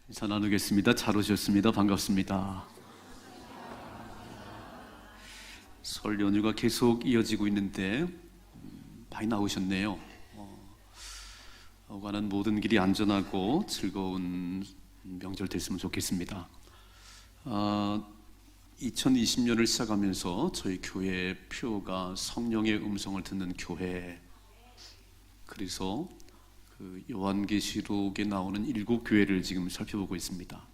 인사 나누겠습니다. 잘 오셨습니다. 반갑습니다. 설 연휴가 계속 이어지고 있는데 많이 나오셨네요. 오가는 모든 길이 안전하고 즐거운 명절 됐으면 좋겠습니다. 2020년을 시작하면서 저희 교회 표가 성령의 음성을 듣는 교회, 그래서 그 요한계시록에 나오는 7교회를 지금 살펴보고 있습니다.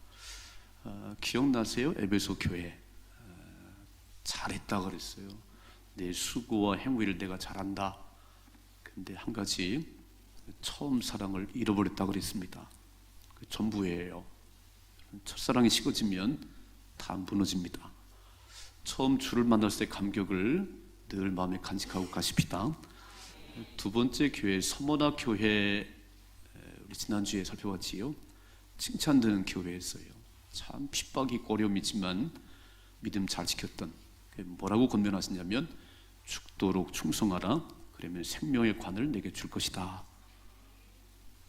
기억나세요? 에베소 교회 잘했다 그랬어요. 내 수고와 행위를 내가 잘한다. 근데 한 가지, 처음 사랑을 잃어버렸다 그랬습니다. 그 전부예요. 첫사랑이 식어지면 다 무너집니다. 처음 주를 만났을 때 감격을 늘 마음에 간직하고 가십시다. 두 번째 교회, 서머나 교회, 우리 지난주에 살펴봤지요. 칭찬되는 교회였어요. 참 핍박이 어려움이지만 믿음 잘 지켰던, 뭐라고 권면하시냐면 죽도록 충성하라, 그러면 생명의 관을 내게 줄 것이다.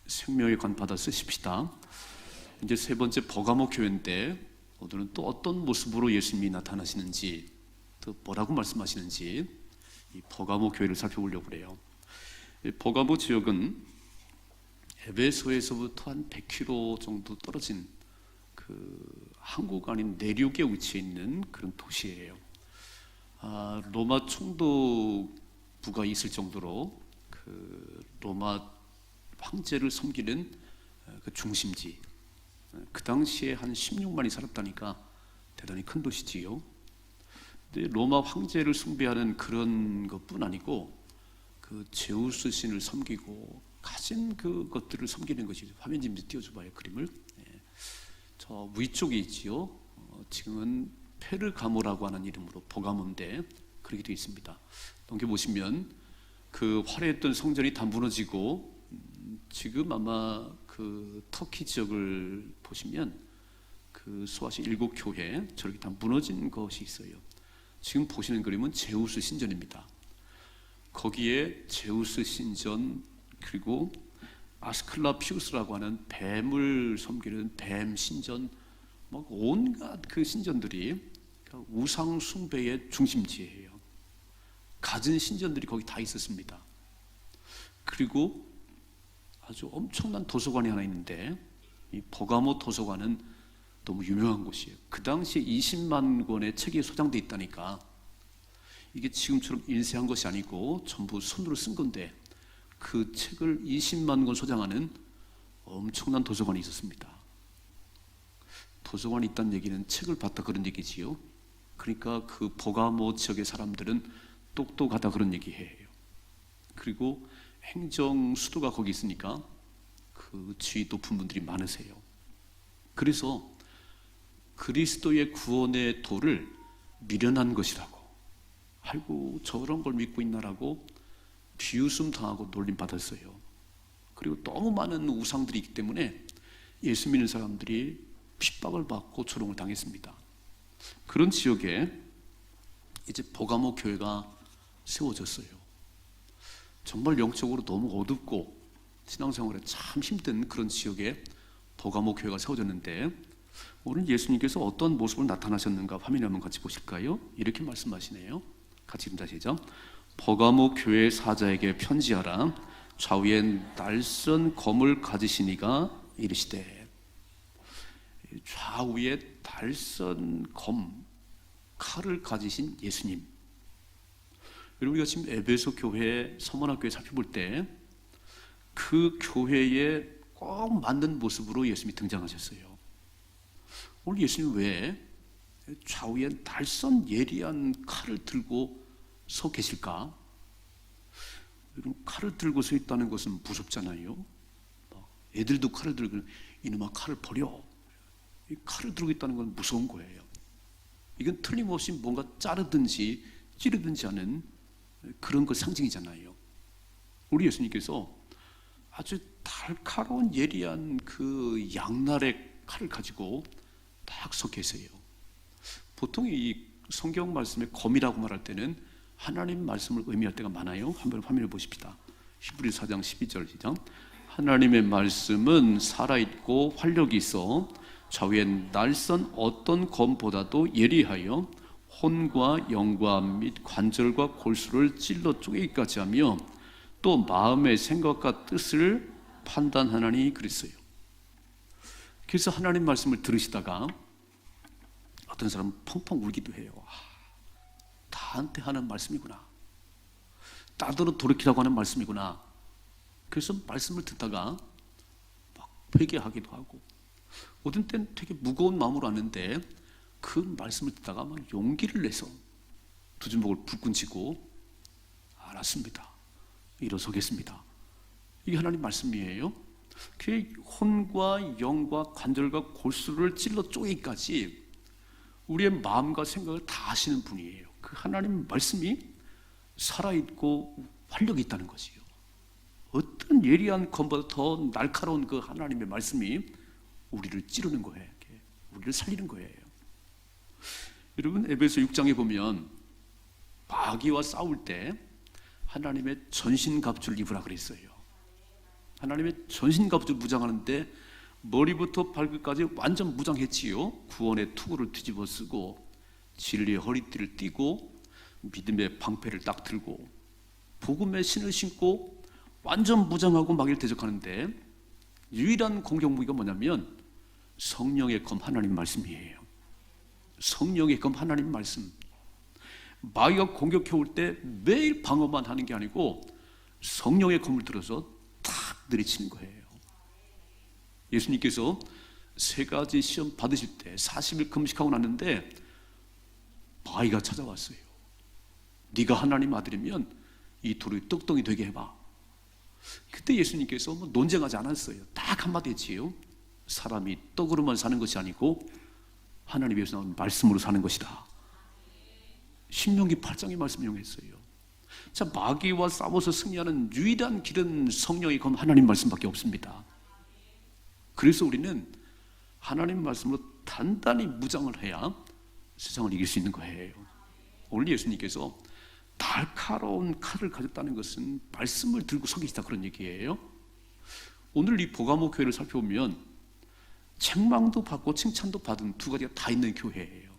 생명의 관 받아 쓰십시다. 이제 세 번째 버가모 교회인데, 오늘은 또 어떤 모습으로 예수님이 나타나시는지, 또 뭐라고 말씀하시는지 이 버가모 교회를 살펴보려고 그래요. 버가모 지역은 에베소에서부터 한 100km 정도 떨어진 그 한국 아닌 내륙에 위치해 있는 그런 도시예요. 로마 총독부가 있을 정도로 그 로마 황제를 섬기는 그 중심지. 그 당시에 한 16만이 살았다니까 대단히 큰 도시지요. 근데 로마 황제를 숭배하는 그런 것뿐 아니고 그 제우스 신을 섬기고 가진 그것들을 섬기는 것이죠. 화면 좀 띄워줘봐요, 그림을. 저 위쪽에 있지요. 지금은 페르가모라고 하는 이름으로 버가모인데 그렇게 되어 있습니다. 넘겨보시면 그 화려했던 성전이 다 무너지고, 지금 아마 그 터키 지역을 보시면 그 소아시 7교회 저렇게 다 무너진 것이 있어요. 지금 보시는 그림은 제우스 신전입니다. 거기에 제우스 신전, 그리고 아스클라피우스라고 하는 뱀을 섬기는 뱀 신전, 막 온갖 그 신전들이 우상 숭배의 중심지예요. 갖은 신전들이 거기 다 있었습니다. 그리고 아주 엄청난 도서관이 하나 있는데, 이 버가모 도서관은 너무 유명한 곳이에요. 그 당시에 20만 권의 책이 소장돼 있다니까. 이게 지금처럼 인쇄한 것이 아니고 전부 손으로 쓴 건데, 그 책을 20만 권 소장하는 엄청난 도서관이 있었습니다. 도서관이 있다는 얘기는 책을 봤다 그런 얘기지요. 그러니까 그 버가모 지역의 사람들은 똑똑하다 그런 얘기해요. 그리고 행정 수도가 거기 있으니까 그 지위 높은 분들이 많으세요. 그래서 그리스도의 구원의 도를 미련한 것이라고, 아이고 저런 걸 믿고 있나라고 비웃음 당하고 놀림 받았어요. 그리고 너무 많은 우상들이 있기 때문에 예수 믿는 사람들이 핍박을 받고 조롱을 당했습니다. 그런 지역에 이제 버가모 교회가 세워졌어요. 정말 영적으로 너무 어둡고 신앙생활에 참 힘든 그런 지역에 버가모 교회가 세워졌는데, 오늘 예수님께서 어떤 모습으로 나타나셨는가 화면에 한번 같이 보실까요? 이렇게 말씀하시네요. 같이 읽자, 시작. 버가모 교회 사자에게 편지하라. 좌우에 날선 검을 가지시니가 이르시되. 좌우에 날선 검, 칼을 가지신 예수님. 여러분, 우리가 지금 에베소 교회, 서머나 교회 살펴볼 때 그 교회에 꼭 맞는 모습으로 예수님이 등장하셨어요. 오늘 예수님 왜 좌우에 날선 예리한 칼을 들고 서 계실까? 여러분, 칼을 들고 서 있다는 것은 무섭잖아요. 애들도 칼을 들고 이놈아 칼을 버려. 이 칼을 들고 있다는 건 무서운 거예요. 이건 틀림없이 뭔가 자르든지 찌르든지 하는 그런 것 상징이잖아요. 우리 예수님께서 아주 날카로운 예리한 그 양날의 칼을 가지고 딱 서 계세요. 보통 이 성경 말씀에 검이라고 말할 때는 하나님 말씀을 의미할 때가 많아요. 한번 화면을 보십시다. 히브리 4장 12절 시작. 하나님의 말씀은 살아있고 활력이 있어 좌우의 날선 어떤 검보다도 예리하여 혼과 영과 및 관절과 골수를 찔러 쪼개기까지 하며 또 마음의 생각과 뜻을 판단하나니 그랬어요. 그래서 하나님 말씀을 들으시다가 어떤 사람은 펑펑 울기도 해요. 나한테 하는 말씀이구나. 나더러 돌이키라고 하는 말씀이구나. 그래서 말씀을 듣다가 막 회개하기도 하고, 어떤 때는 되게 무거운 마음으로 왔는데 그 말씀을 듣다가 막 용기를 내서 두 주먹을 불끈 쥐고 알았습니다, 일어서겠습니다. 이게 하나님 말씀이에요. 그 혼과 영과 관절과 골수를 찔러 쪼개기까지 우리의 마음과 생각을 다 아시는 분이에요. 그 하나님 말씀이 살아있고 활력이 있다는 것이요. 어떤 예리한 검보다 더 날카로운 그 하나님의 말씀이 우리를 찌르는 거예요. 우리를 살리는 거예요. 여러분, 에베소 6장에 보면 마귀와 싸울 때 하나님의 전신갑주를 입으라 그랬어요. 하나님의 전신갑주를 무장하는데 머리부터 발끝까지 완전 무장했지요. 구원의 투구를 뒤집어 쓰고 진리의 허리띠를 띠고 믿음의 방패를 딱 들고 복음의 신을 신고 완전 무장하고 마귀를 대적하는데 유일한 공격 무기가 뭐냐면 성령의 검 하나님 말씀이에요. 성령의 검 하나님 말씀. 마귀가 공격해 올 때 매일 방어만 하는 게 아니고 성령의 검을 들어서 탁 내리치는 거예요. 예수님께서 세 가지 시험 받으실 때 40일 금식하고 났는데 마귀가 찾아왔어요. 네가 하나님 아들이면 이 돌을 떡덩이 되게 해봐. 그때 예수님께서 뭐 논쟁하지 않았어요. 딱 한마디 했지요. 사람이 떡으로만 사는 것이 아니고 하나님께서 나온 말씀으로 사는 것이다. 신명기 8장의 말씀 이용했어요. 자, 마귀와 싸워서 승리하는 유일한 길은 성령의 검 하나님 말씀밖에 없습니다. 그래서 우리는 하나님 말씀으로 단단히 무장을 해야 세상을 이길 수 있는 거예요. 오늘 예수님께서 날카로운 칼을 가졌다는 것은 말씀을 들고 서 계시다 그런 얘기예요. 오늘 이 보가모 교회를 살펴보면 책망도 받고 칭찬도 받은 두 가지가 다 있는 교회예요.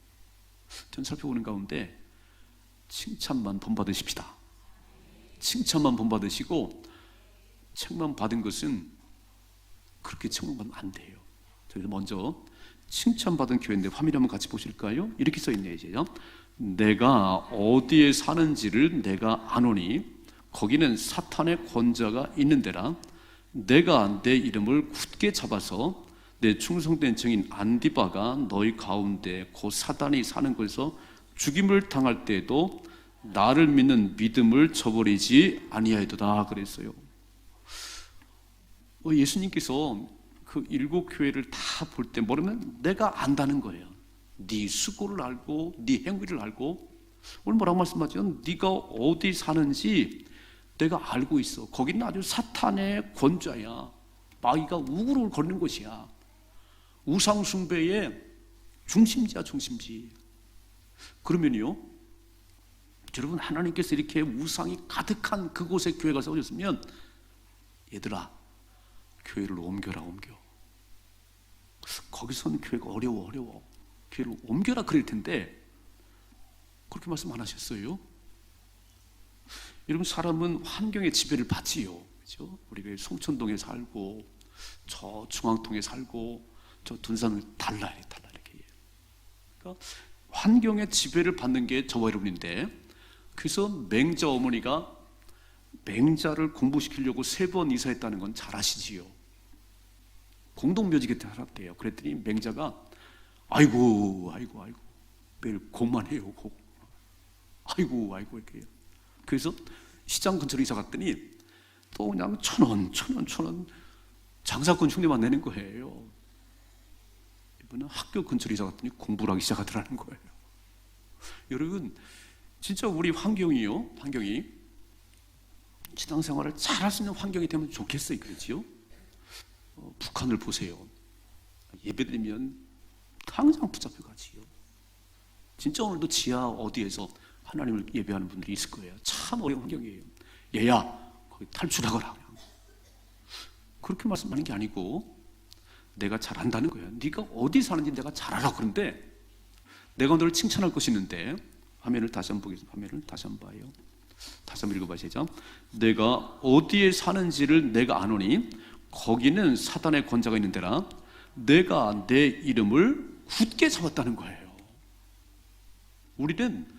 전 살펴보는 가운데 칭찬만 본받으십시다. 칭찬만 본받으시고 책망 받은 것은 그렇게 책망받으면 안 돼요. 저희도 먼저 칭찬받은 교회인데 화면 한번 같이 보실까요? 이렇게 써있네요. 이제요. 내가 어디에 사는지를 내가 아노니 거기는 사탄의 권자가 있는 데라. 내가 내 이름을 굳게 잡아서 내 충성된 증인 안디바가 너희 가운데 곧 사단이 사는 곳에서 죽임을 당할 때에도 나를 믿는 믿음을 저버리지 아니하리로다 그랬어요. 예수님께서 그 일곱 교회를 다 볼 때 모르면 내가 안다는 거예요. 네 수고를 알고 네 행위를 알고. 오늘 뭐라고 말씀하죠? 네가 어디 사는지 내가 알고 있어. 거기는 아주 사탄의 권좌야. 마귀가 우글우글 거리는 곳이야. 우상 숭배의 중심지야, 중심지. 그러면요, 여러분, 하나님께서 이렇게 우상이 가득한 그곳에 교회가 세워졌으면 얘들아, 교회를 옮겨라, 옮겨. 거기서는 교회가 어려워. 교회를 옮겨라 그럴 텐데 그렇게 말씀 안 하셨어요? 여러분, 사람은 환경의 지배를 받지요. 그렇죠? 우리가 송천동에 살고 저 중앙동에 살고 저 둔산을 달라 이렇게. 그러니까 환경의 지배를 받는 게 저와 여러분인데, 그래서 맹자 어머니가 맹자를 공부시키려고 3번 이사했다는 건 잘 아시지요. 공동묘지 곁에 살았대요. 그랬더니 맹자가 아이고 매일 곡만 해요, 곡. 아이고 이렇게. 그래서 시장 근처로 이사 갔더니 또 그냥 1,000원 장사꾼 흉내만 내는 거예요. 이번엔 학교 근처로 이사 갔더니 공부를 하기 시작하더라는 거예요. 여러분, 진짜 우리 환경이 신앙생활을 잘할 수 있는 환경이 되면 좋겠어요. 그렇지요? 북한을 보세요. 예배드리면 당장 붙잡혀 가지요. 진짜 오늘도 지하 어디에서 하나님을 예배하는 분들이 있을 거예요. 참 어려운 환경이에요. 얘야, 거기 탈출하거라. 그렇게 말씀하는 게 아니고 내가 잘한다는 거야. 네가 어디 사는지 내가 잘 알아. 그런데 내가 너를 칭찬할 것이 있는데, 화면을 다시 한번 보겠습니다. 화면을 다시 한번 봐요. 다시 한번 읽어봐요. 시작. 내가 어디에 사는지를 내가 아노니 거기는 사단의 권자가 있는 데라. 내가 내 이름을 굳게 잡았다는 거예요. 우리는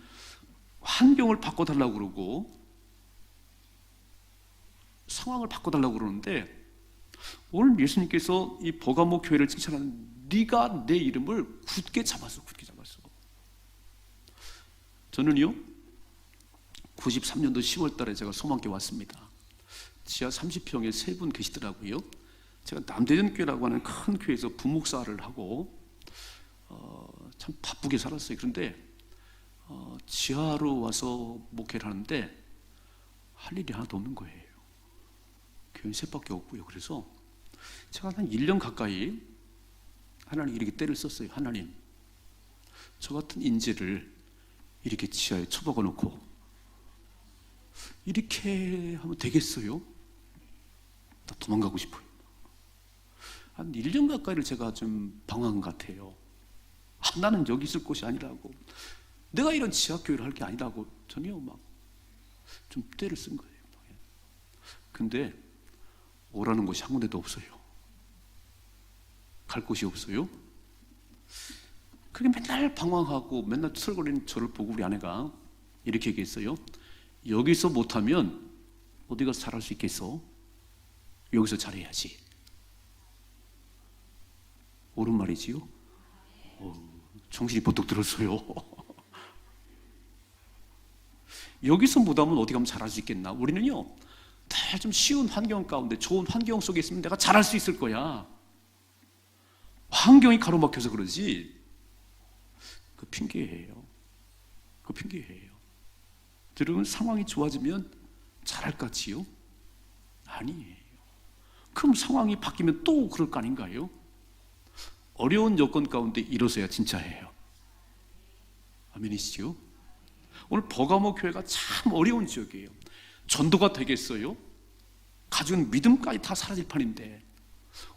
환경을 바꿔달라고 그러고 상황을 바꿔달라고 그러는데, 오늘 예수님께서 이 버가모 교회를 칭찬하는, 네가 내 이름을 굳게 잡았어. 굳게 잡았어. 저는요 93년도 10월 달에 제가 소망교회 왔습니다. 지하 30평에 세 분 계시더라고요. 제가 남대전교회라고 하는 큰 교회에서 부목사를 하고 참 바쁘게 살았어요. 그런데 지하로 와서 목회를 하는데 할 일이 하나도 없는 거예요. 교회는 셋밖에 없고요. 그래서 제가 한 1년 가까이 하나님 이렇게 때를 썼어요. 하나님, 저 같은 인재를 이렇게 지하에 처박아 놓고 이렇게 하면 되겠어요? 나 도망가고 싶어요. 한 1년 가까이를 제가 좀 방황한 것 같아요. 나는 여기 있을 곳이 아니라고, 내가 이런 지하교회를 할 게 아니라고 전혀 막 좀 때를 쓴 거예요. 근데 오라는 곳이 한 군데도 없어요. 갈 곳이 없어요. 그게 맨날 방황하고 맨날 투덜거리는 저를 보고 우리 아내가 이렇게 얘기했어요. 여기서 못하면 어디 가서 잘할 수 있겠어? 여기서 잘해야지. 옳은 말이지요? 정신이 번뜩 들었어요. 여기서 못하면 어디 가면 잘할 수 있겠나? 우리는요 다 좀 쉬운 환경 가운데 좋은 환경 속에 있으면 내가 잘할 수 있을 거야. 환경이 가로막혀서 그러지. 그 핑계예요. 그 핑계예요. 여러분, 상황이 좋아지면 잘할 것 같지요? 아니에요. 그럼 상황이 바뀌면 또 그럴 거 아닌가요? 어려운 여건 가운데 일어서야 진짜예요. 아멘이시죠? 오늘 버가모 교회가 참 어려운 지역이에요. 전도가 되겠어요? 가진 믿음까지 다 사라질 판인데,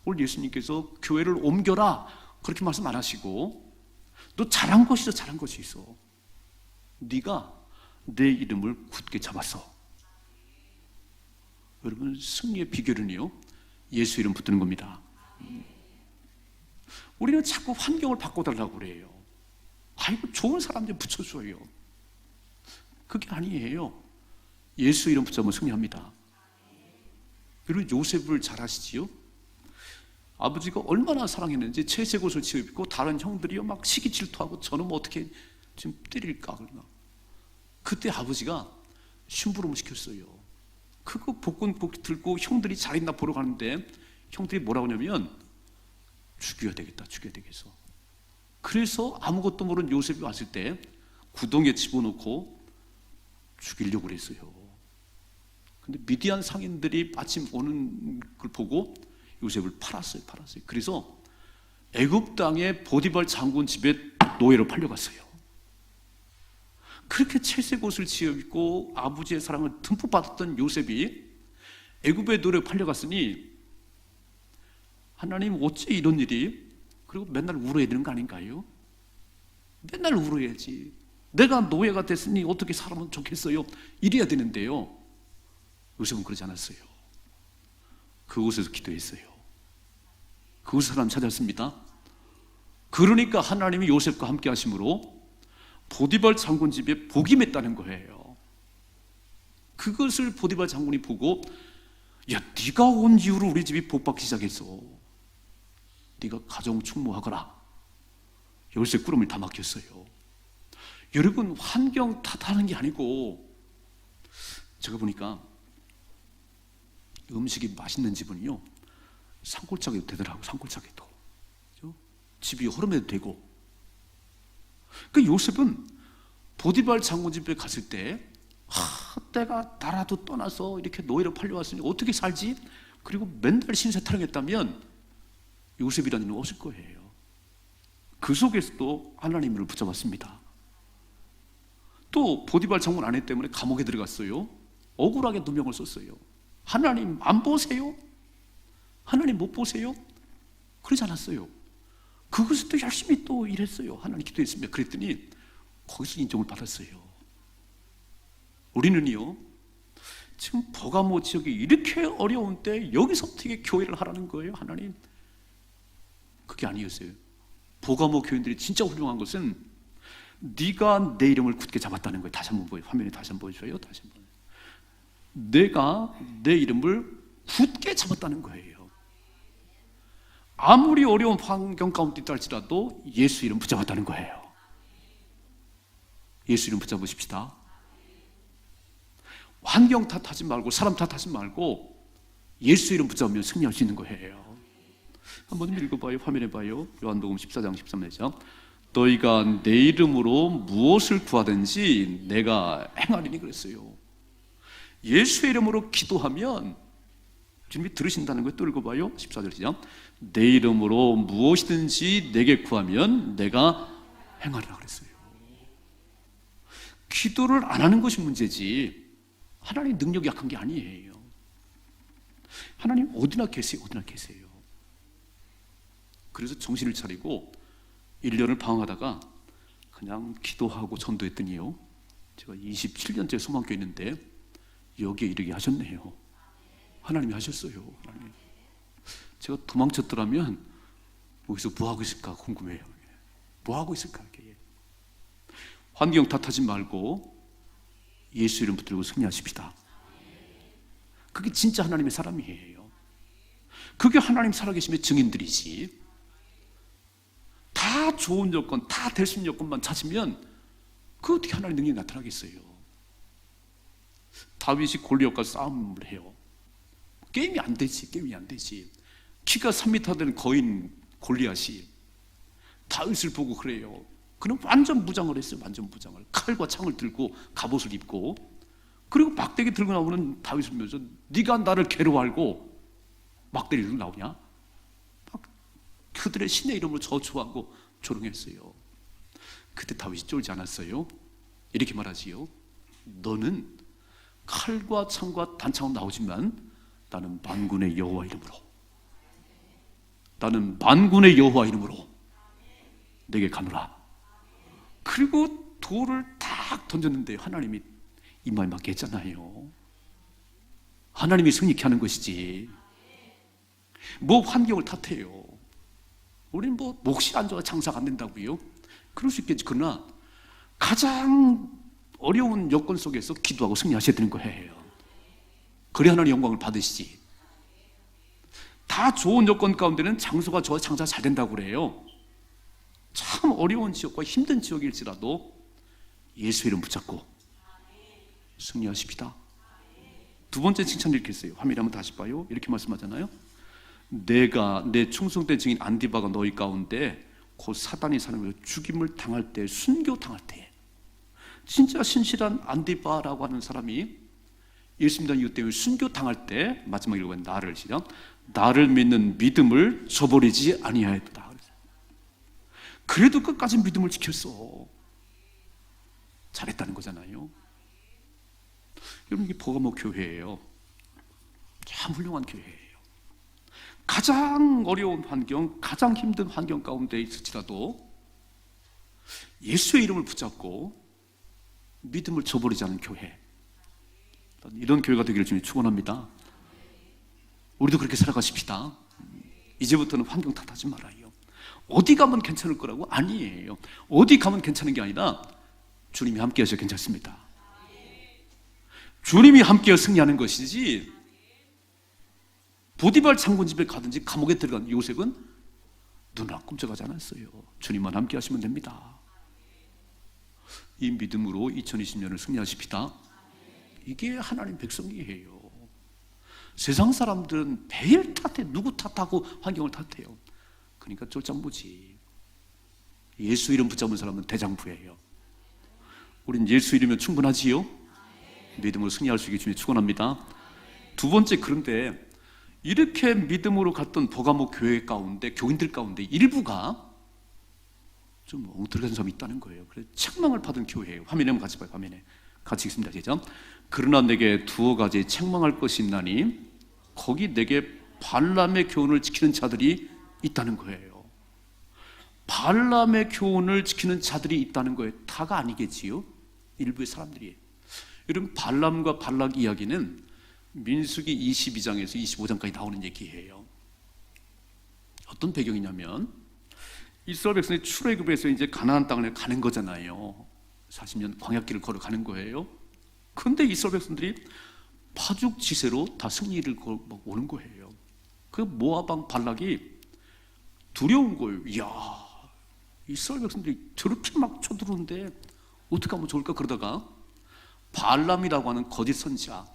오늘 예수님께서 교회를 옮겨라 그렇게 말씀 안 하시고, 너 잘한 것이 있어. 잘한 것이 있어. 네가 내 이름을 굳게 잡았어. 여러분, 승리의 비결은요 예수 이름 붙드는 겁니다. 우리는 자꾸 환경을 바꿔달라고 그래요. 아이고 좋은 사람 좀 붙여줘요. 그게 아니에요. 예수 이름 붙잡으면 승리합니다. 여러분, 요셉을 잘 아시지요? 아버지가 얼마나 사랑했는지 채색옷을 지어입고 다른 형들이요 막 시기 질투하고 저는 뭐 어떻게 지금 때릴까 그러나, 그때 아버지가 심부름을 시켰어요. 그거 복근 들고 형들이 잘 있나 보러 가는데 형들이 뭐라고 하냐면 죽여야 되겠다, 죽여야 되겠어. 그래서 아무것도 모르는 요셉이 왔을 때 구덩이에 집어넣고 죽이려고 그랬어요. 근데 미디안 상인들이 마침 오는 걸 보고 요셉을 팔았어요. 그래서 애굽 땅의 보디발 장군 집에 노예로 팔려갔어요. 그렇게 채색 옷을 지어입고 아버지의 사랑을 듬뿍 받았던 요셉이 애굽의 노예로 팔려갔으니, 하나님 어째 이런 일이, 그리고 맨날 울어야 되는 거 아닌가요? 맨날 울어야지. 내가 노예가 됐으니 어떻게 살면 좋겠어요? 이래야 되는데요. 요셉은 그러지 않았어요. 그곳에서 기도했어요. 그곳에서 사람 찾았습니다. 그러니까 하나님이 요셉과 함께 하심으로 보디발 장군 집에 복이 맺다는 거예요. 그것을 보디발 장군이 보고, 야, 네가 온 이후로 우리 집이 복받기 시작했어. 네가 가정 충무하거라. 요셉 꾸러미를 다 맡겼어요. 여러분, 환경 탓하는 게 아니고, 제가 보니까 음식이 맛있는 집은요 산골짜기도 되더라고요. 산골짜기도. 그렇죠? 집이 허름해도 되고. 그 요셉은 보디발 장군 집에 갔을 때, 내가 나라도 떠나서 이렇게 노예로 팔려왔으니 어떻게 살지? 그리고 맨날 신세 타령했다면 요셉이라는 이는 없을 거예요. 그 속에서도 하나님을 붙잡았습니다. 또 보디발 장군 아내 때문에 감옥에 들어갔어요. 억울하게 누명을 썼어요. 하나님 안 보세요? 하나님 못 보세요? 그러지 않았어요. 그것을 또 열심히 또 일했어요. 하나님 기도했습니다. 그랬더니 거기서 인정을 받았어요. 우리는요, 지금 버가모 지역이 이렇게 어려운 때 여기서 어떻게 교회를 하라는 거예요? 하나님, 그게 아니었어요. 버가모 교인들이 진짜 훌륭한 것은 네가 내 이름을 굳게 잡았다는 거예요. 다시 한번 보여요. 화면에 다시 한번 보여줘요. 다시 한번. 내가 내 이름을 굳게 잡았다는 거예요. 아무리 어려운 환경 가운데 있다 할지라도 예수 이름 붙잡았다는 거예요. 예수 이름 붙잡으십시다. 환경 탓하지 말고 사람 탓하지 말고 예수 이름 붙잡으면 승리할 수 있는 거예요. 한번 좀 읽어봐요. 화면에 봐요. 요한복음 14장 13절. 너희가 내 이름으로 무엇을 구하든지 내가 행하리니 그랬어요. 예수의 이름으로 기도하면 주님이 들으신다는 거예요. 또 읽어봐요. 14절 시작. 내 이름으로 무엇이든지 내게 구하면 내가 행하리라 그랬어요. 기도를 안 하는 것이 문제지 하나님 능력이 약한 게 아니에요. 하나님 어디나 계세요. 어디나 계세요. 그래서 정신을 차리고 1년을 방황하다가 그냥 기도하고 전도했더니요, 제가 27년째 소망교회 있는데 여기에 이르게 하셨네요. 하나님이 하셨어요. 하나님. 제가 도망쳤더라면 여기서 뭐 하고 있을까 궁금해요. 뭐 하고 있을까? 환경 탓하지 말고 예수 이름 붙들고 승리하십시다. 그게 진짜 하나님의 사람이에요. 그게 하나님 살아계심의 증인들이지. 다 좋은 여건, 다 될 수 있는 여건만 찾으면 그 어떻게 하나님의 능력이 나타나겠어요? 다윗이 골리앗과 싸움을 해요. 게임이 안 되지. 게임이 안 되지. 키가 3m 되는 거인 골리앗이 다윗을 보고 그래요. 그는 완전 무장을 했어요. 완전 무장을. 칼과 창을 들고 갑옷을 입고, 그리고 막대기 들고 나오는 다윗을 보면서 네가 나를 개로 알고 막대기 들고 나오냐? 막 그들의 신의 이름으로 저주하고 조롱했어요. 그때 다윗이 쫄지 않았어요. 이렇게 말하지요. 너는 칼과 창과 단창은 나오지만 나는 만군의 여호와 이름으로, 나는 만군의 여호와 이름으로 내게 가노라. 그리고 돌을 딱 던졌는데 하나님이 이마에 맞게 했잖아요. 하나님이 승리케 하는 것이지 뭐 환경을 탓해요. 우리는 뭐 몫이 안 좋아 장사가 안 된다고요? 그럴 수 있겠지. 그러나 가장 어려운 여건 속에서 기도하고 승리하셔야 되는 거예요. 그래야 하나님 영광을 받으시지. 다 좋은 여건 가운데는 장소가 좋아 장사가 잘 된다고 그래요. 참 어려운 지역과 힘든 지역일지라도 예수 이름 붙잡고 승리하십시다. 두 번째 칭찬 이렇게 했어요. 화면에 한번 다시 봐요. 이렇게 말씀하잖아요. 내가 내 충성된 증인 안디바가 너희 가운데 곧 사단이 사람을 죽임을 당할 때, 순교 당할 때, 진짜 신실한 안디바라고 하는 사람이 예수 믿는 이유 때문에 순교 당할 때 마지막에 읽어보면 나를 시작. 나를 믿는 믿음을 저버리지 아니하였다. 그래도 끝까지 믿음을 지켰어. 잘했다는 거잖아요. 여러분, 이게 버가모 교회예요. 참 훌륭한 교회예요. 가장 어려운 환경, 가장 힘든 환경 가운데 있을지라도 예수의 이름을 붙잡고 믿음을 저버리지 않은 교회, 이런 교회가 되기를 주님 축원합니다. 우리도 그렇게 살아가십시다. 이제부터는 환경 탓하지 말아요. 어디 가면 괜찮을 거라고? 아니에요. 어디 가면 괜찮은 게 아니라 주님이 함께 하셔야 괜찮습니다. 주님이 함께 승리하는 것이지, 보디발 장군 집에 가든지 감옥에 들어간 요셉은 눈 안 끔찍하지 않았어요. 주님만 함께 하시면 됩니다. 이 믿음으로 2020년을 승리하십시다. 이게 하나님 백성이에요. 세상 사람들은 매일 탓해. 누구 탓하고 환경을 탓해요. 그러니까 쫄짱부지. 예수 이름 붙잡은 사람은 대장부예요. 우린 예수 이름이면 충분하지요? 믿음으로 승리할 수 있게 주님 축원합니다. 두 번째, 그런데 이렇게 믿음으로 갔던 버가모 교회 가운데, 교인들 가운데 일부가 좀 엉터리한 점이 있다는 거예요. 그래서 책망을 받은 교회예요. 화면에 한번 같이 봐요. 화면에 같이 읽습니다. 시작. 그러나 내게 두어 가지 책망할 것이 있나니 거기 내게 발람의 교훈을 지키는 자들이 있다는 거예요. 발람의 교훈을 지키는 자들이 있다는 거예요. 다가 아니겠지요. 일부의 사람들이. 여러분, 발람과 발락 이야기는 민수기 22장에서 25장까지 나오는 얘기예요. 어떤 배경이냐면 이스라엘 백성이 출애굽에서 이제 가나안 땅을 가는 거잖아요. 40년 광야길을 걸어가는 거예요. 그런데 이스라엘 백성들이 파죽지세로 다 승리를 오는 거예요. 그 모압 왕 발락이 두려운 거예요. 이야, 이스라엘 백성들이 저렇게 막 쳐들어오는데 어떻게 하면 좋을까? 그러다가 발람이라고 하는 거짓 선지자,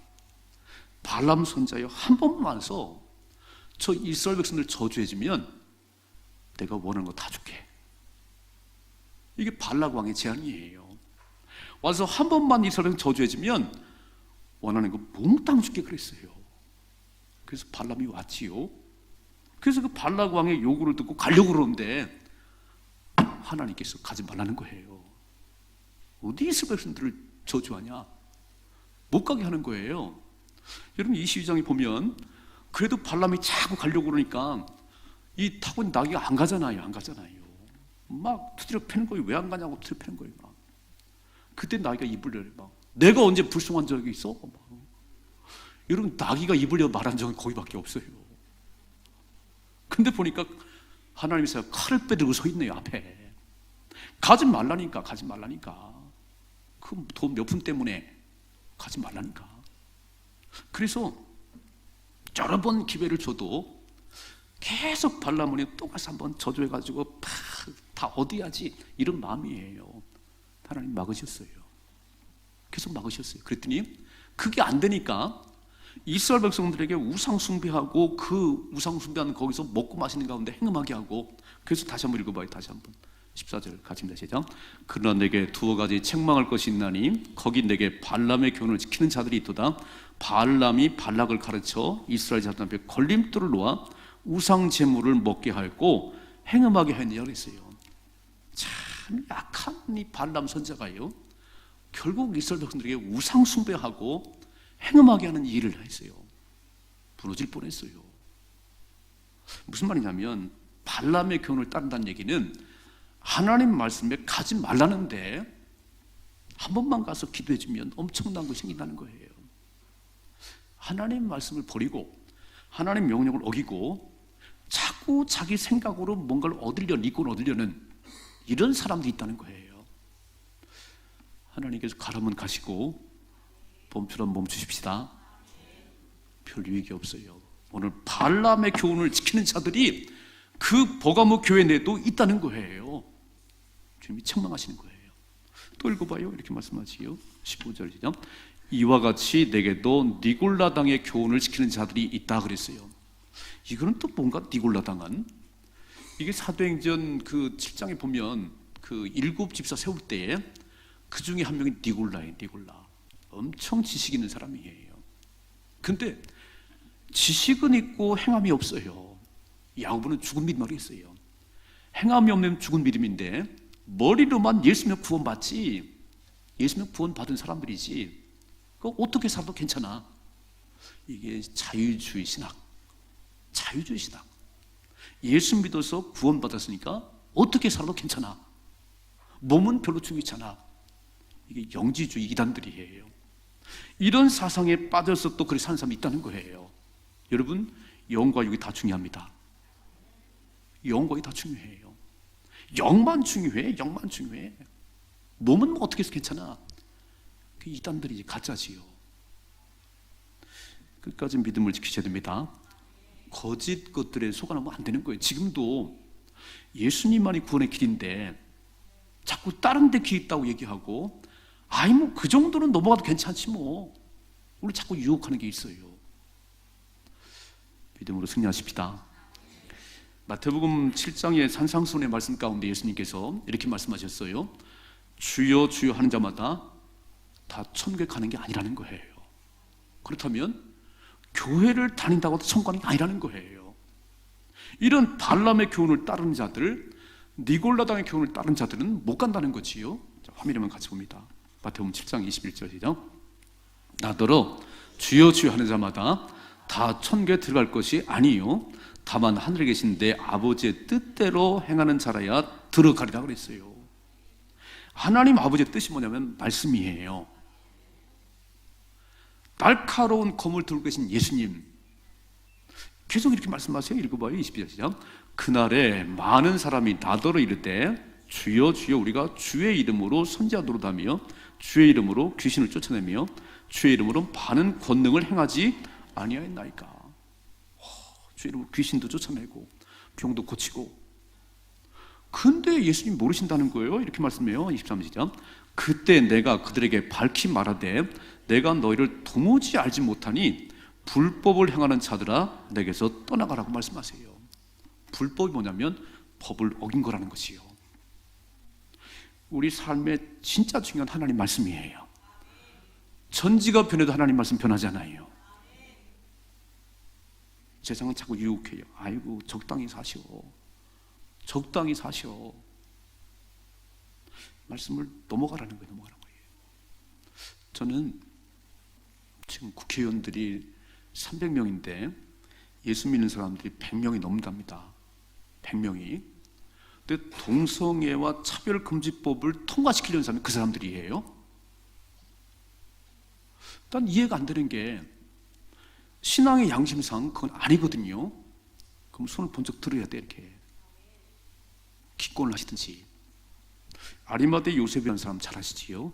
발람 선지자요, 한 번만 와서 저 이스라엘 백성들 저주해주면 내가 원하는 거 다 줄게. 이게 발락 왕의 제안이에요. 와서 한 번만 이스라엘 백성 저주해주면 원하는 거 몽땅 줄게 그랬어요. 그래서 발람이 왔지요. 그래서 그 발락 왕의 요구를 듣고 가려고 그러는데 하나님께서 가지 말라는 거예요. 어디 이스라엘 백성들을 저주하냐? 못 가게 하는 거예요. 여러분 22장에 보면 그래도 발람이 자꾸 가려고 그러니까 이 타고 있는 나귀가 안 가잖아요. 막 두드려 패는 거예요. 왜 안 가냐고 두드려 패는 거예요. 막. 그때 나귀가 입을 열어 막 내가 언제 불송한 적이 있어? 막. 여러분 나귀가 입을 열 말한 적은 거기밖에 없어요. 근데 보니까 하나님께서 칼을 빼들고 서 있네요. 앞에 가지 말라니까. 그 돈 몇 푼 때문에 가지 말라니까. 그래서 여러 번 기회를 줘도 계속 발람문이 또 가서 한번 저주해가지고 다 얻어야지 이런 마음이에요. 하나님 막으셨어요. 계속 막으셨어요. 그랬더니 그게 안 되니까 이스라엘 백성들에게 우상 숭배하고 그 우상 숭배하는 거기서 먹고 마시는 가운데 행음하게 하고. 그래서 다시 한번 읽어봐요. 다시 한번 14절 같이 시작. 그러나 내게 두어 가지 책망할 것이 있나니 거기 내게 발람의 교훈을 지키는 자들이 있도다. 발람이 발락을 가르쳐 이스라엘 자들 앞에 걸림돌을 놓아 우상 제물을 먹게 하였고 행음하게 하였느냐 그랬어요. 참 약한 이 발람 선지자가요, 결국 이스라엘 백성들에게 우상 숭배하고 행음하게 하는 일을 했어요. 부러질 뻔했어요. 무슨 말이냐면 발람의 교훈을 따른다는 얘기는 하나님 말씀에 가지 말라는데 한 번만 가서 기도해주면 엄청난 것이 생긴다는 거예요. 하나님 말씀을 버리고 하나님 명령을 어기고 자꾸 자기 생각으로 뭔가를 이권 얻으려는 이런 사람들이 있다는 거예요. 하나님께서 가라면 가시고 멈추라면 멈추십시다. 별 유익이 없어요. 오늘 발람의 교훈을 지키는 자들이 그 버가모 교회 내에도 있다는 거예요. 주님이 책망하시는 거예요. 또 읽어봐요. 이렇게 말씀하지요. 15절이죠. 이와 같이 내게도 니골라당의 교훈을 지키는 자들이 있다 그랬어요. 이거는 또 뭔가 니골라당은, 이게 사도행전 그 7장에 보면 그 7 집사 세울 때에 그 중에 한 명이 니골라예요. 니골라. 엄청 지식 있는 사람이에요. 근데 지식은 있고 행함이 없어요. 야고보는 죽은 믿음이라고 했어요. 행함이 없는 죽은 믿음인데 머리로만 예수 믿으면 구원받지, 예수 믿으면 구원받은 사람들이지, 그거 어떻게 살아도 괜찮아. 이게 자유주의 신학. 예수 믿어서 구원받았으니까 어떻게 살아도 괜찮아. 몸은 별로 중요치 않아. 이게 영지주의 이단들이에요. 이런 사상에 빠져서 또 그렇게 사는 사람이 있다는 거예요. 여러분, 영과 육이 다 중요합니다. 영과 육이 다 중요해요. 영만 중요해. 몸은 뭐 어떻게 해서 괜찮아. 그 이단들이 가짜지요. 끝까지 믿음을 지키셔야 됩니다. 거짓 것들에 속아나면 안 되는 거예요. 지금도 예수님만이 구원의 길인데 자꾸 다른 데 길 있다고 얘기하고, 아이 뭐 그 정도는 넘어가도 괜찮지 뭐. 우리 자꾸 유혹하는 게 있어요. 믿음으로 승리하십시다. 마태복음 7장의 산상수훈의 말씀 가운데 예수님께서 이렇게 말씀하셨어요. 주여 주여 하는 자마다 다 천국에 가는 게 아니라는 거예요. 그렇다면 교회를 다닌다고 해도 천국이 아니라는 거예요. 이런 발람의 교훈을 따르는 자들, 니골라당의 교훈을 따르는 자들은 못 간다는 거지요. 자, 화면에만 같이 봅니다. 마태복음 7장 21절이죠. 나더러 주여 주여 하는 자마다 다 천국에 들어갈 것이 아니요 다만 하늘에 계신 내 아버지의 뜻대로 행하는 자라야 들어가리라 그랬어요. 하나님 아버지의 뜻이 뭐냐면 말씀이에요. 날카로운 검을 들고 계신 예수님 계속 이렇게 말씀하세요. 읽어봐요. 22절 시작. 그날에 많은 사람이 나더러 이르되 주여 주여 우리가 주의 이름으로 선지자노릇하며 주의 이름으로 귀신을 쫓아내며 주의 이름으로 많은 권능을 행하지 아니하였나이까. 주의 이름으로 귀신도 쫓아내고 병도 고치고. 근데 예수님 모르신다는 거예요. 이렇게 말씀해요. 23절. 그때 내가 그들에게 밝히 말하되 내가 너희를 도무지 알지 못하니 불법을 행하는 자들아 내게서 떠나가라고 말씀하세요. 불법이 뭐냐면 법을 어긴 거라는 것이요. 우리 삶에 진짜 중요한 하나님 말씀이에요. 전지가 변해도 하나님 말씀 변하지 않아요. 세상은 자꾸 유혹해요. 아이고 적당히 사셔. 적당히 사셔. 말씀을 넘어가라는 거예요. 넘어가는 거예요. 저는 지금 국회의원들이 300명인데 예수 믿는 사람들이 100명이 넘는답니다. 100명이. 근데 동성애와 차별금지법을 통과시키려는 사람이 그 사람들이에요. 난 이해가 안 되는 게 신앙의 양심상 그건 아니거든요. 그럼 손을 번쩍 들어야 돼. 이렇게 기권을 하시든지. 아리마대 요셉이라는 사람 잘 아시지요?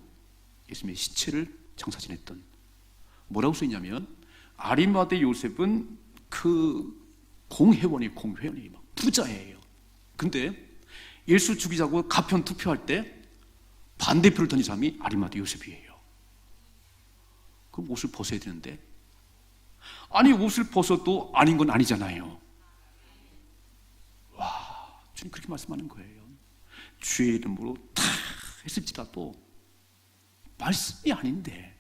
예수님의 시체를 장사 지냈던. 뭐라고 써있냐면 아리마대 요셉은 그 공회원이 막 부자예요. 근데 예수 죽이자고 가편 투표할 때 반대표를 던진 사람이 아리마대 요셉이에요. 그럼 옷을 벗어야 되는데 아니 옷을 벗어도 아닌 건 아니잖아요. 와, 주님 그렇게 말씀하는 거예요. 주의 이름으로 다 했을지라도 말씀이 아닌데,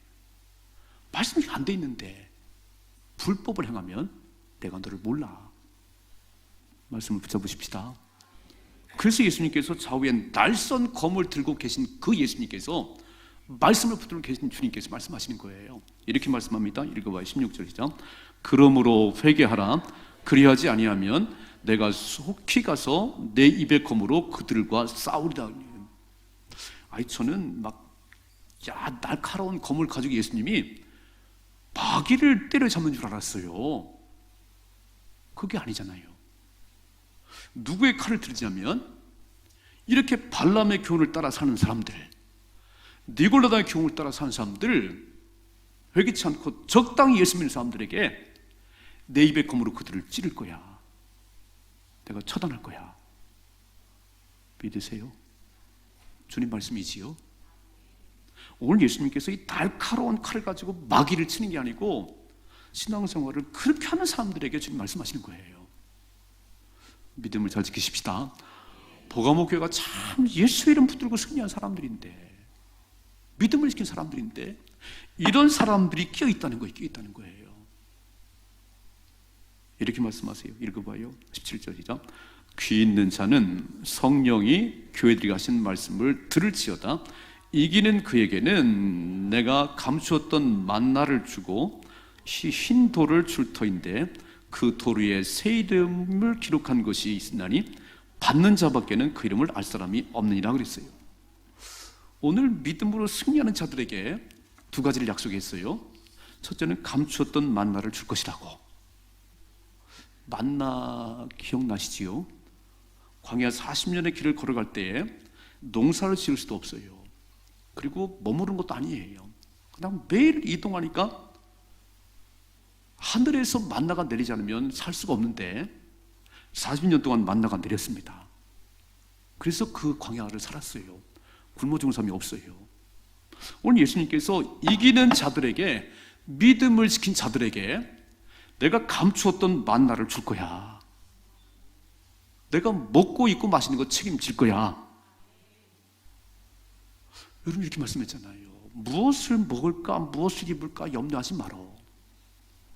말씀이 안 돼 있는데 불법을 행하면 내가 너를 몰라. 말씀을 붙잡으십시다. 그래서 예수님께서 좌우에 날선 검을 들고 계신 그 예수님께서 말씀을 붙들고 계신 주님께서 말씀하시는 거예요. 이렇게 말씀합니다. 읽어봐요. 16절 시작. 그러므로 회개하라. 그리하지 아니하면 내가 속히 가서 내 입의 검으로 그들과 싸우리라. 아이 저는 날카로운 검을 가지고 예수님이 마귀를 때려잡는 줄 알았어요. 그게 아니잖아요. 누구의 칼을 들자면 이렇게 발람의 교훈을 따라 사는 사람들, 니골라다의 교훈을 따라 사는 사람들, 회개치 않고 적당히 예수 믿는 사람들에게 내 입의 검으로 그들을 찌를 거야. 내가 처단할 거야. 믿으세요? 주님 말씀이지요. 오늘 예수님께서 이 날카로운 칼을 가지고 마귀를 치는 게 아니고 신앙생활을 그렇게 하는 사람들에게 주님 말씀하시는 거예요. 믿음을 잘 지키십시다. 보가모 교회가 참 예수 이름 붙들고 승리한 사람들인데, 믿음을 지킨 사람들인데 이런 사람들이 끼어 있다는 거예요. 이렇게 말씀하세요. 읽어봐요. 17절 시작. 귀 있는 자는 성령이 교회들이 하신 말씀을 들을지어다. 이기는 그에게는 내가 감추었던 만나를 주고 흰 돌을 줄 터인데 그 돌 위에 새 이름을 기록한 것이 있으나니 받는 자밖에는 그 이름을 알 사람이 없느니라 그랬어요. 오늘 믿음으로 승리하는 자들에게 두 가지를 약속했어요. 첫째는 감추었던 만나를 줄 것이라고. 만나 기억나시지요? 광야 40년의 길을 걸어갈 때에 농사를 지을 수도 없어요. 그리고 머무른 것도 아니에요. 그냥 매일 이동하니까 하늘에서 만나가 내리지 않으면 살 수가 없는데 40년 동안 만나가 내렸습니다. 그래서 그 광야를 살았어요. 굶어 죽은 사람이 없어요. 오늘 예수님께서 이기는 자들에게, 믿음을 지킨 자들에게 내가 감추었던 만나를 줄 거야. 내가 먹고 입고 마시는 거 책임질 거야. 여러분 이렇게 말씀했잖아요. 무엇을 먹을까 무엇을 입을까 염려하지 말어.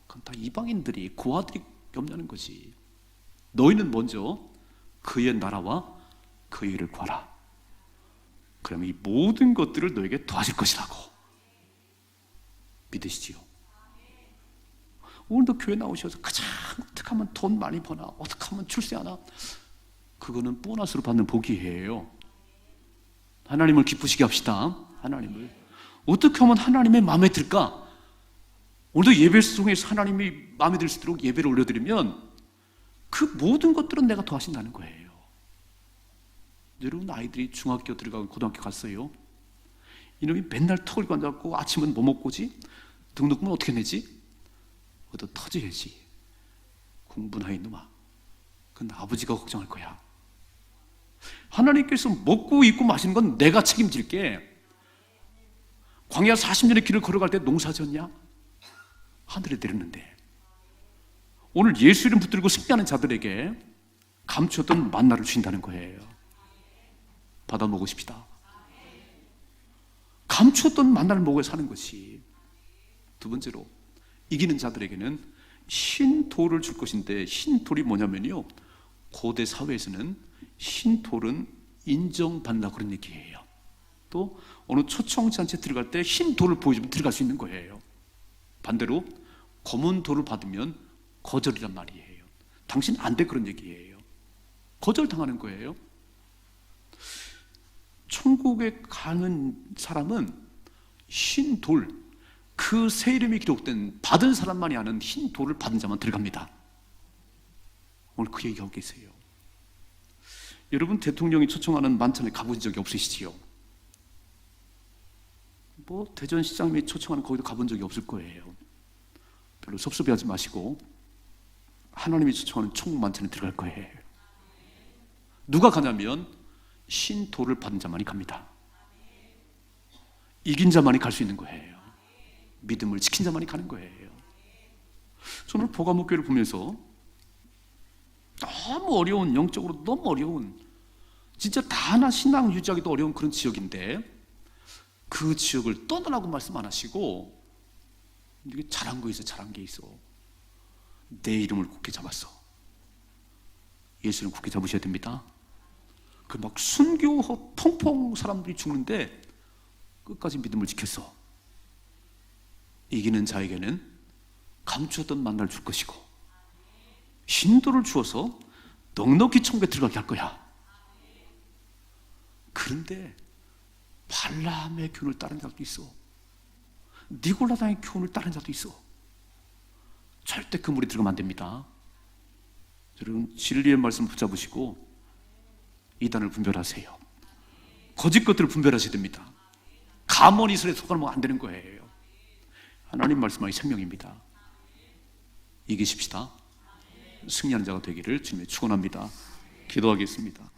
그건 다 이방인들이, 고아들이 염려하는 거지. 너희는 먼저 그의 나라와 그의 일을 구하라. 그러면 이 모든 것들을 너에게 도와줄 것이라고. 믿으시지요? 오늘도 교회 나오셔서 가장 어떻게 하면 돈 많이 버나, 어떻게 하면 출세하나, 그거는 보너스로 받는 복이에요. 하나님을 기쁘시게 합시다. 하나님을 어떻게 하면 하나님의 마음에 들까? 오늘도 예배 통해서 하나님이 마음에 들 수 있도록 예배를 올려드리면 그 모든 것들은 내가 더하신다는 거예요. 여러분, 아이들이 중학교 들어가고 고등학교 갔어요. 이놈이 맨날 턱을 앉아갖고 아침은 뭐 먹고 오지? 등록금은 어떻게 내지? 얻어 터져야지. 공부나 이놈아, 그건 아버지가 걱정할 거야. 하나님께서 먹고 입고 마시는 건 내가 책임질게. 광야 40년의 길을 걸어갈 때 농사 졌냐? 하늘에 내렸는데. 오늘 예수 이름 붙들고 승리하는 자들에게 감추었던 만나를 주신다는 거예요. 받아 먹으십시다. 감추었던 만나를 먹어 사는 것이. 두 번째로, 이기는 자들에게는 신돌을 줄 것인데, 신돌이 뭐냐면요, 고대 사회에서는 신돌은 인정받는다 그런 얘기예요. 또 어느 초청잔치에 들어갈 때 흰돌을 보여주면 들어갈 수 있는 거예요. 반대로 검은 돌을 받으면 거절이란 말이에요. 당신 안 돼, 그런 얘기예요. 거절당하는 거예요. 천국에 가는 사람은 흰돌, 그 새 이름이 기록된 받은 사람만이 아는 흰 돌을 받은 자만 들어갑니다. 오늘 그 얘기하고 계세요. 여러분, 대통령이 초청하는 만찬에 가보신 적이 없으시지요? 뭐 대전시장님이 초청하는 거기도 가본 적이 없을 거예요. 별로 섭섭해하지 마시고 하나님이 초청하는 천국 만찬에 들어갈 거예요. 누가 가냐면 흰 돌을 받은 자만이 갑니다. 이긴 자만이 갈 수 있는 거예요. 믿음을 지킨 자만이 가는 거예요. 저는 보가목교를 보면서 너무 어려운, 영적으로 너무 어려운, 진짜 다 하나 신앙 유지하기도 어려운 그런 지역인데, 그 지역을 떠나라고 말씀 안 하시고 이게 잘한 거 있어, 잘한 게 있어. 내 이름을 굳게 잡았어. 예수를 굳게 잡으셔야 됩니다. 그 막 순교 펑펑 사람들이 죽는데 끝까지 믿음을 지켰어. 이기는 자에게는 감추었던 만나를 줄 것이고, 신도를 주어서 넉넉히 천국에 들어가게 할 거야. 그런데 발람의 교훈을 따른 자도 있어. 니골라당의 교훈을 따른 자도 있어. 절대 그 물에 들어가면 안 됩니다. 여러분, 진리의 말씀 붙잡으시고 이단을 분별하세요. 거짓 것들을 분별하셔야 됩니다. 가문이슬에 속아놓으면 안 되는 거예요. 하나님 말씀하기 생명입니다. 이기십시다. 승리하는 자가 되기를 주님의 축원합니다. 기도하겠습니다.